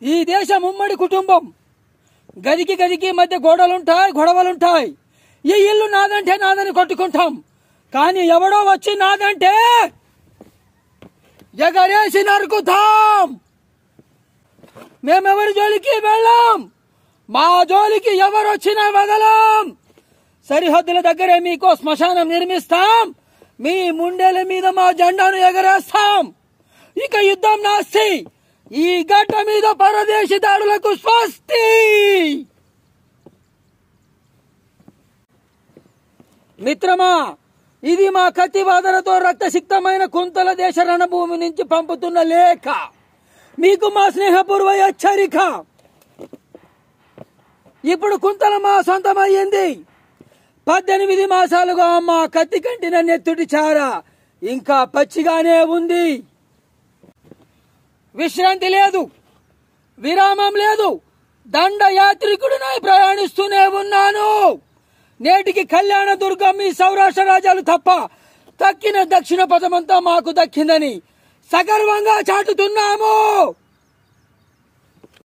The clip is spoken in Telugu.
ఈ దేశం ఉమ్మడి కుటుంబం. గదికి గదికి మధ్య గొడవలుంటాయి. ఈ ఇల్లు నాదంటే నాదని కొట్టుకుంటాం. కానీ ఎవడో వచ్చి నాదంటే ఎగరేసి నరుకుతాం. మేమెవరి జోలికి వెళ్ళాం. మా జోలికి ఎవరొచ్చినా వదలం. సరిహద్దుల దగ్గరే మీకో శ్మశానం నిర్మిస్తాం. మీ ముండెల మీద మా జెండాను ఎగరేస్తాం. ఇక యుద్ధం నాస్తి. ఈ గడ్డ మీద పరదేశీ దాడులకు స్వస్తి. మిత్రమా, ఇది మా కత్తివాదనతో రక్తసిక్తమైన కుంతల దేశ రణభూమి నుంచి పంపుతున్న లేఖ. మీకు మా స్నేహపూర్వ హెచ్చరిక. ఇప్పుడు కుంతల మా సొంతమయ్యింది. 18 మాసాలుగా మా కత్తి కంటిన నెత్తుటి చార ఇంకా పచ్చిగానే ఉంది. విశ్రాంతి లేదు, విరామం లేదు. దండయాత్రికుడినై ప్రయాణిస్తూనే ఉన్నాను. నేటికి కళ్యాణదుర్గం మీ సౌరాష్ట్ర రాజ్యాలు తప్ప తక్కిన దక్షిణ పదమంతా మాకు దక్కిందని సగర్వంగా చాటుతున్నాము.